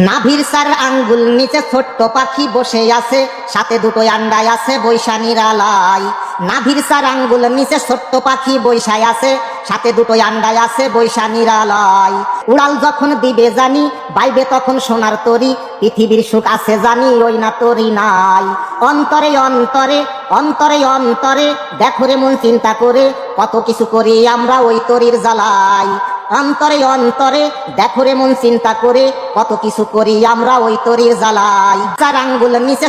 নাভির চার আঙ্গুল নিচে ছোট্ট পাখি বসে আছে, সাথে দুটো আন্ডায় আছে বৈশা নিরালাই। নাভির চার আঙ্গুল নিচে ছোট্ট পাখি বৈশায় আছে, সাথে দুটো আন্ডায় আছে বৈশা নিরালাই। উড়াল যখন দিবে জানি, বাইবে তখন সোনার তরি, পৃথিবীর সুখ আছে জানি ওই না তরি নাই। অন্তরে অন্তরে অন্তরে অন্তরে দেখো রে মন চিন্তা করে, কত কিছু করি আমরা ওই তরির জ্বালাই। অন্তরে অন্তরে দেখো রে মন চিন্তা করে, কত কিছু করি আমরা ওই তরির জ্বালাই। চার আঙ্গুল নিচে